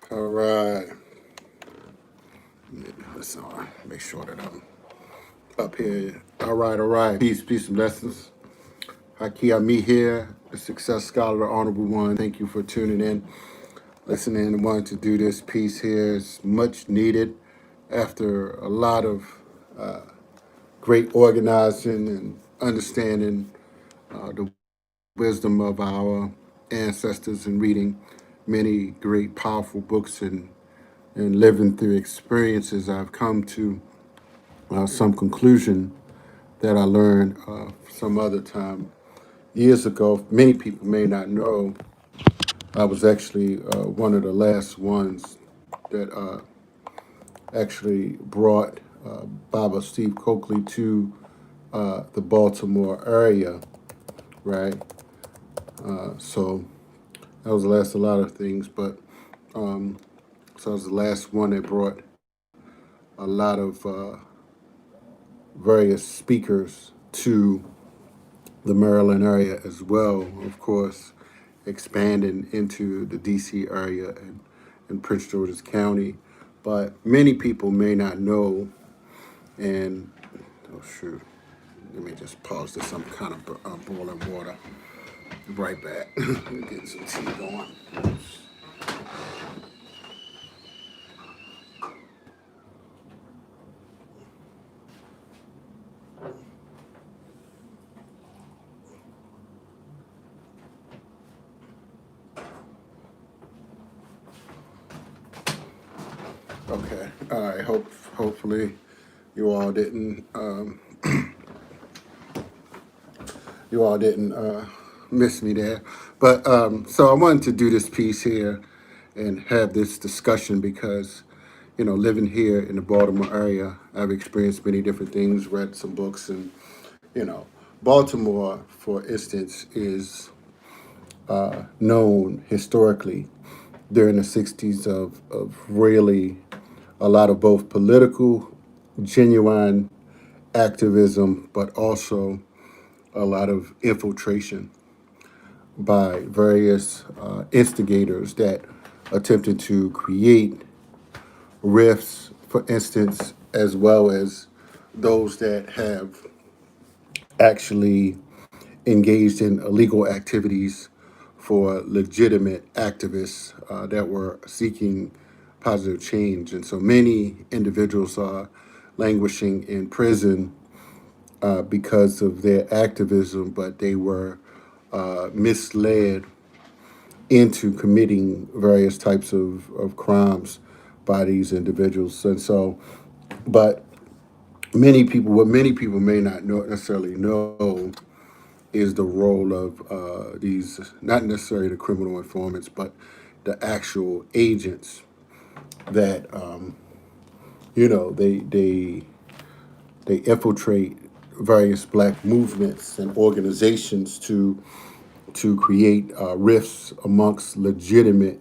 All right. Let's make sure that I'm up here. All right, all right. Peace, and blessings. Haki Ami here, the Success Scholar, the Honorable One. Thank you for tuning in, listening, and wanting to do this piece here. It's much needed after a lot of great organizing and understanding the wisdom of our ancestors and reading many great, powerful books and living through experiences. I've come to some conclusion that I learned some other time years ago. Many people may not know I was actually one of the last ones that actually brought Baba Steve Coakley to the Baltimore area, right? So that was the last of a lot of things, but so I was the last one that brought a lot of various speakers to the Maryland area as well, of course, expanding into the DC area and Prince George's County. But many people may not know, and oh shoot, let me just pause this. I'm kind of boiling water. Right back. Getting some tea going. Okay. All right. Hopefully, you all didn't. You all didn't miss me there. But so I wanted to do this piece here and have this discussion because, living here in the Baltimore area, I've experienced many different things, read some books, and, you know, Baltimore, for instance, is known historically during the 60s of really a lot of both political, genuine activism, but also a lot of infiltration by various instigators that attempted to create rifts, for instance, as well as those that have actually engaged in illegal activities for legitimate activists that were seeking positive change. And so many individuals are languishing in prison because of their activism, but they were misled into committing various types of crimes by these individuals. And so, but what many people may not know, necessarily know is the role of these, not necessarily the criminal informants, but the actual agents that, they infiltrate various black movements and organizations to create rifts amongst legitimate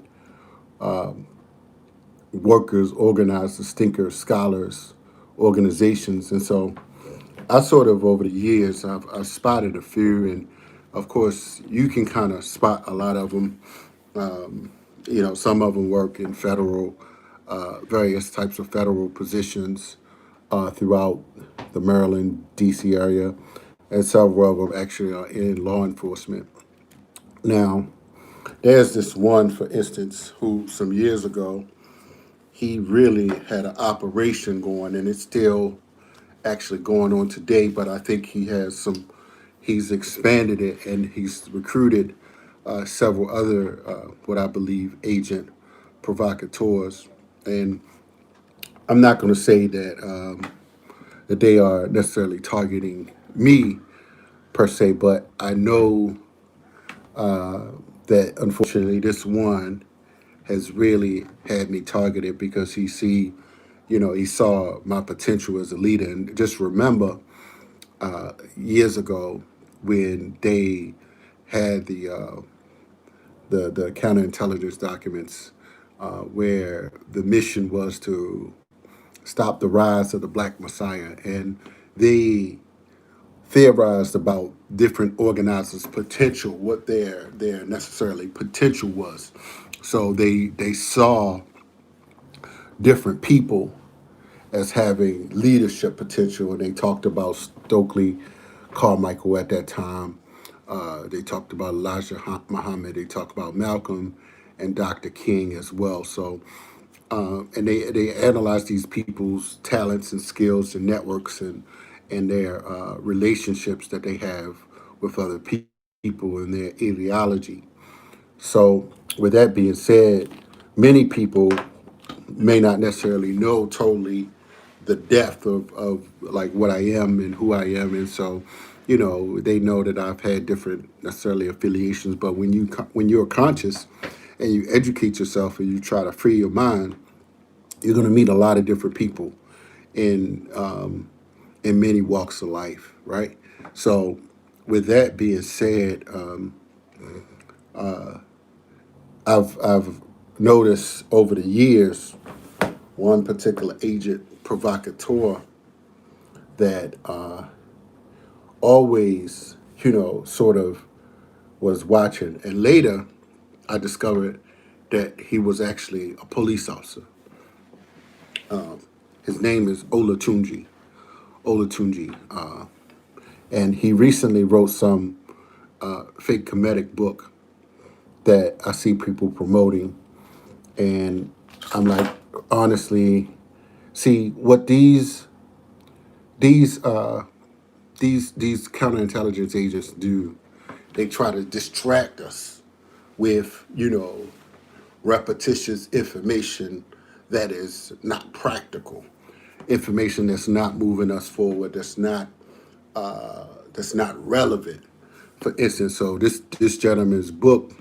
workers, organizers, thinkers, scholars, organizations. And so I sort of, over the years, I've spotted a few, and of course, you can kind of spot a lot of them. Some of them work in federal, various types of federal positions throughout the Maryland, D.C. area, and several of them actually are in law enforcement. Now, there's this one, for instance, who some years ago, he really had an operation going, and it's still actually going on today, but I think he's expanded it and he's recruited several other, what I believe, agent provocateurs. And I'm not going to say that they are necessarily targeting me per se, but I know that unfortunately this one has really had me targeted because he saw my potential as a leader. And just remember, years ago when they had the counterintelligence documents where the mission was to stop the rise of the Black Messiah, and they theorized about different organizers' potential, what their necessarily potential was. So they saw different people as having leadership potential, and they talked about Stokely Carmichael at that time. They talked about Elijah Muhammad. They talked about Malcolm and Dr. King as well. So, and they analyzed these people's talents and skills and networks and their relationships that they have with other people and their ideology. So, with that being said, many people may not necessarily know totally the depth of like what I am and who I am, and so they know that I've had different necessarily affiliations. But when you're conscious and you educate yourself and you try to free your mind, you're going to meet a lot of different people in in many walks of life, right? So, with that being said, I've noticed over the years one particular agent provocateur that always, sort of was watching. And later, I discovered that he was actually a police officer. His name is Olatunji. Olatunji. And he recently wrote some fake comedic book that I see people promoting. And I'm like, honestly, see what these these counterintelligence agents do. They try to distract us with repetitious information that is not practical, information that's not moving us forward, that's not relevant. For instance, so this gentleman's book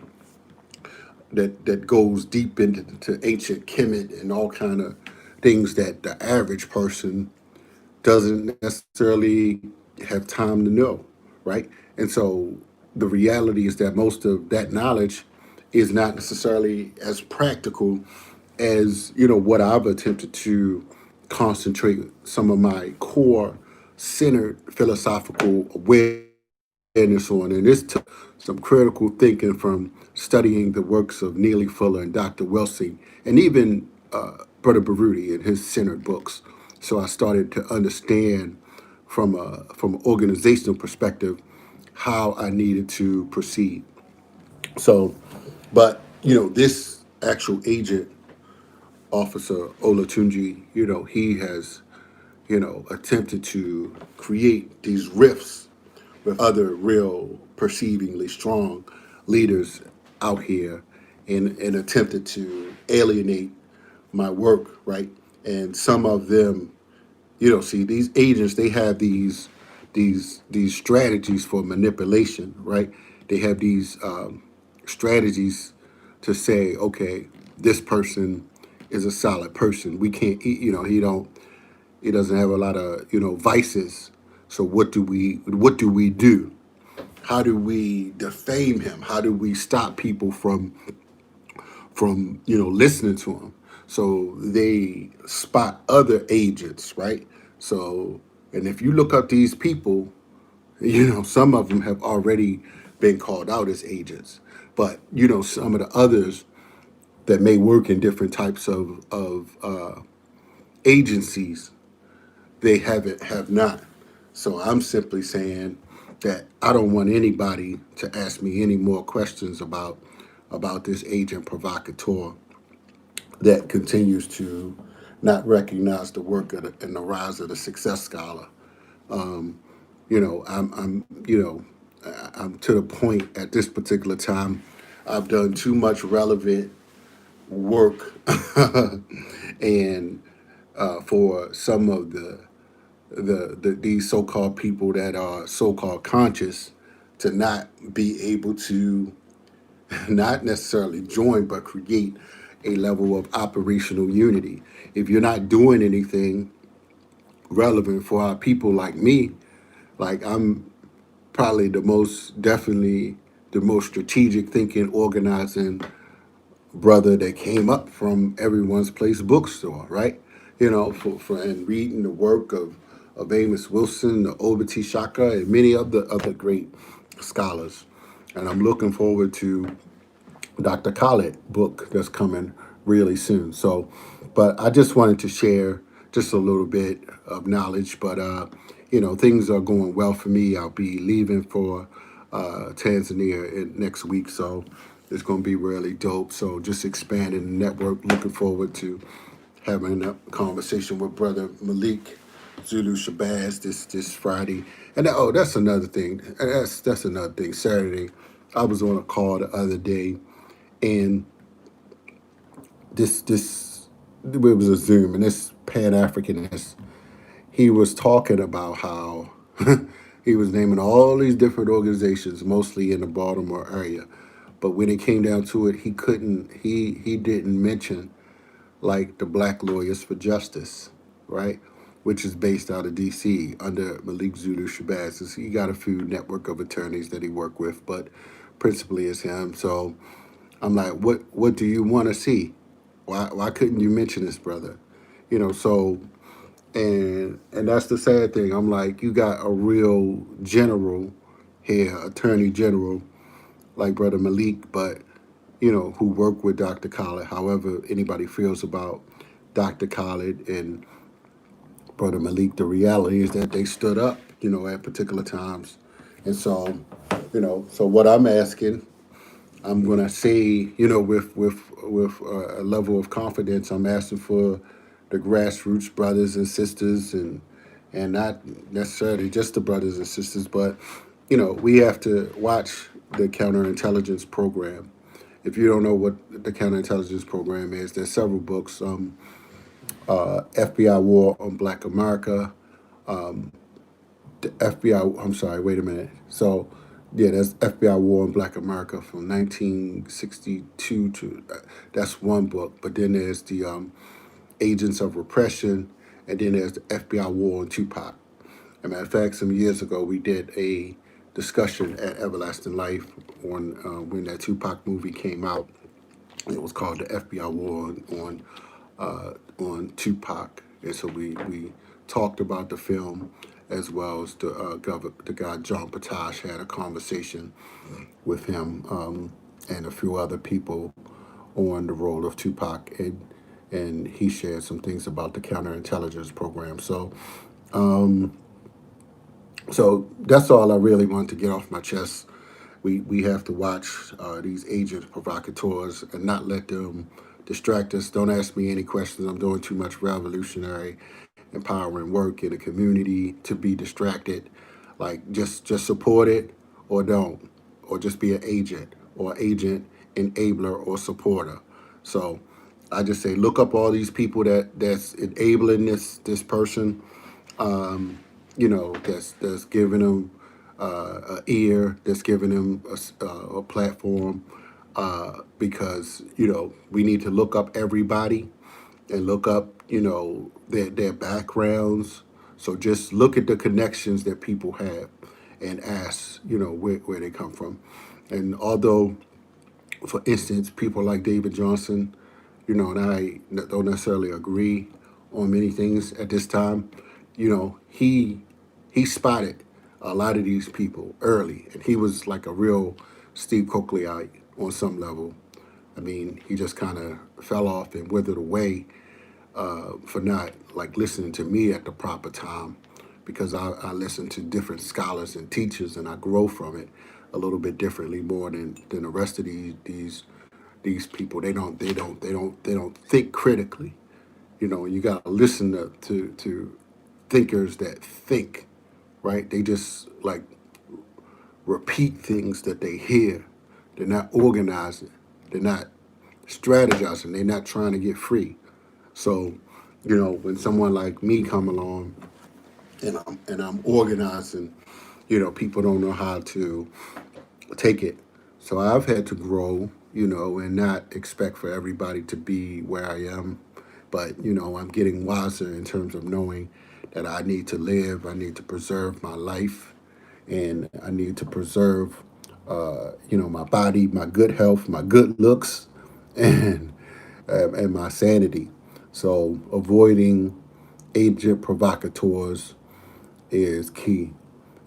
that goes deep into ancient Kemet and all kind of things that the average person doesn't necessarily have time to know, right? And so the reality is that most of that knowledge is not necessarily as practical as what I've attempted to concentrate some of my core centered philosophical awareness on, and this took some critical thinking from studying the works of Neely Fuller and Dr. Welsing, and even Brother Baruti in his centered books. So I started to understand from an organizational perspective how I needed to proceed. So, but this actual agent, Officer Olatunji, he has attempted to create these rifts with other real perceivingly strong leaders out here and attempted to alienate my work, right? And some of them, see these agents, they have these strategies for manipulation, right? They have these strategies to say, okay, this person is a solid person. We can't, he doesn't have a lot of vices. So what do we do? How do we defame him? How do we stop people from listening to him? So they spot other agents, right? So, and if you look up these people, some of them have already been called out as agents, but some of the others that may work in different types of agencies, they have not. So I'm simply saying that I don't want anybody to ask me any more questions about this agent provocateur that continues to not recognize the work and the rise of the success scholar. I'm to the point at this particular time. I've done too much relevant work, and for some of these so-called people that are so-called conscious to not be able to not necessarily join but create a level of operational unity. If you're not doing anything relevant for our people like me, like I'm probably definitely the most strategic thinking, organizing brother that came up from everyone's place bookstore, right? For and reading the work of Amos Wilson, the Obiti Shaka, and many other great scholars. And I'm looking forward to Dr. Khaled book that's coming really soon. So But I just wanted to share just a little bit of knowledge. But things are going well for me. I'll be leaving for Tanzania next week, so it's going to be really dope. So just expanding the network. Looking forward to having a conversation with Brother Malik Zulu Shabazz this Friday. And that's another thing. That's another thing. Saturday, I was on a call the other day, and this it was a Zoom, and this Pan Africanist, he was talking about how he was naming all these different organizations, mostly in the Baltimore area. But when it came down to it, he couldn't. He didn't mention like the Black Lawyers for Justice, right? Which is based out of D.C. under Malik Zulu Shabazz. He got a few network of attorneys that he worked with, but principally it's him. So I'm like, what do you want to see? Why couldn't you mention this, brother? So and that's the sad thing. I'm like, you got a real general here, attorney general like Brother Malik, but who worked with Dr. Khaled. However, anybody feels about Dr. Khaled and Brother Malik, the reality is that they stood up, at particular times. And so, so what I'm asking, I'm gonna say, with a level of confidence, I'm asking for the grassroots brothers and sisters, and not necessarily just the brothers and sisters, but we have to watch the counterintelligence program. If you don't know what the counterintelligence program is, there's several books. FBI War on Black America. The FBI. I'm sorry. Wait a minute. So, yeah, that's FBI War on Black America from 1962 to. That's one book. But then there's the Agents of Repression, and then there's the FBI War on Tupac. As a matter of fact, some years ago we did a discussion at Everlasting Life on when that Tupac movie came out. It was called the FBI War on Tupac, and so we talked about the film as well as the guy John Patash had a conversation with him and a few other people on the role of Tupac, and he shared some things about the counterintelligence program. So that's all I really want to get off my chest. We have to watch these agents provocateurs and not let them distract us. Don't ask me any questions. I'm doing too much revolutionary, empowering work in the community to be distracted. Like just support it or don't, or just be an agent or agent enabler or supporter. So I just say look up all these people that's enabling this person, that's giving them an ear, that's giving them a platform, because we need to look up everybody and look up their backgrounds. So just look at the connections that people have and ask where they come from. And although, for instance, people like David Johnson, and I don't necessarily agree on many things at this time. He spotted a lot of these people early, and he was like a real Steve Coakleyite on some level. I mean, he just kind of fell off and withered away for not like listening to me at the proper time, because I listen to different scholars and teachers, and I grow from it a little bit differently more than the rest of these people. They don't think critically. You got to listen to thinkers that think, right? They just like repeat things that they hear. They're not organizing. They're not strategizing. They're not trying to get free. So, when someone like me come along and I'm organizing, people don't know how to take it. So I've had to grow, and not expect for everybody to be where I am. But, I'm getting wiser in terms of knowing that I need to live, I need to preserve my life, and I need to preserve, my body, my good health, my good looks, and and my sanity. So avoiding agent provocateurs is key.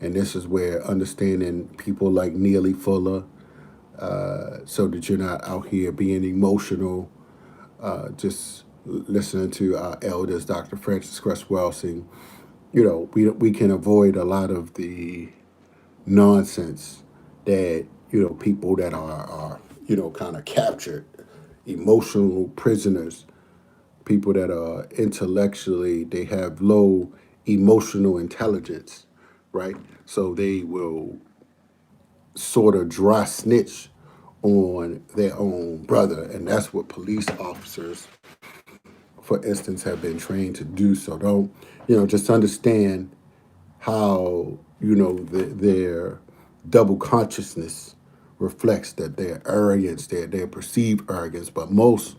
And this is where understanding people like Neely Fuller, so that you're not out here being emotional, just listening to our elders, Dr. Francis Cress Welsing, we can avoid a lot of the nonsense that people that are kind of captured, emotional prisoners, people that are intellectually, they have low emotional intelligence, right? So they will sort of dry snitch on their own brother, and that's what police officers, for instance, have been trained to do. So don't, just understand how their double consciousness reflects that their arrogance, their perceived arrogance. But most,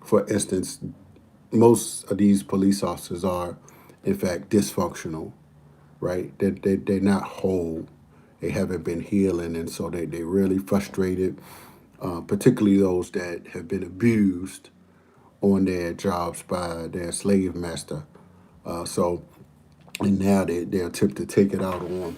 for instance, most of these police officers are, in fact, dysfunctional, right? They're not whole. They haven't been healing, and so they're really frustrated, particularly those that have been abused on their jobs by their slave master. So and now they attempt to take it out on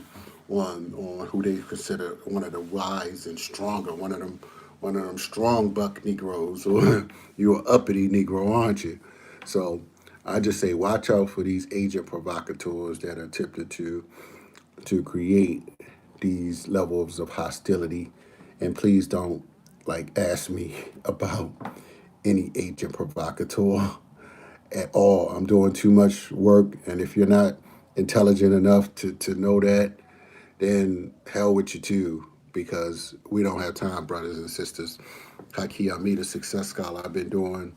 who they consider one of the wise and stronger, one of them strong buck Negroes, or you're an uppity Negro, aren't you? So I just say watch out for these agent provocateurs that are attempted to create these levels of hostility, and please don't ask me about any agent provocateur at all. I'm doing too much work, and if you're not intelligent enough to know that, then hell with you too, because we don't have time, brothers and sisters. Haki, I'm a success scholar. I've been doing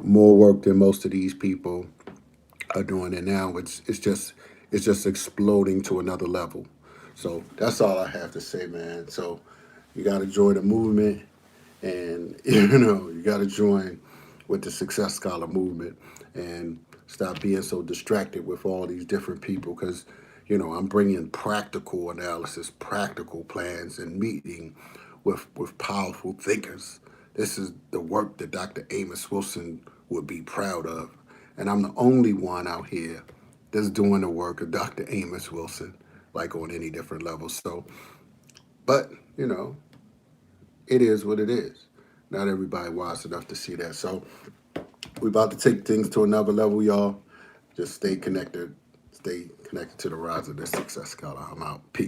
more work than most of these people are doing it now. It's just exploding to another level. So that's all I have to say, man. So you got to join the movement, and you got to join with the Success Scholar movement, and stop being so distracted with all these different people, because I'm bringing practical analysis, practical plans, and meeting with powerful thinkers. This is the work that Dr. Amos Wilson would be proud of, and I'm the only one out here that's doing the work of Dr. Amos Wilson, like on any different level. So, but it is what it is. Not everybody wise enough to see that. So we're about to take things to another level, y'all. Just stay connected. Stay connected to the rise of the Success Scholar. I'm out. Peace.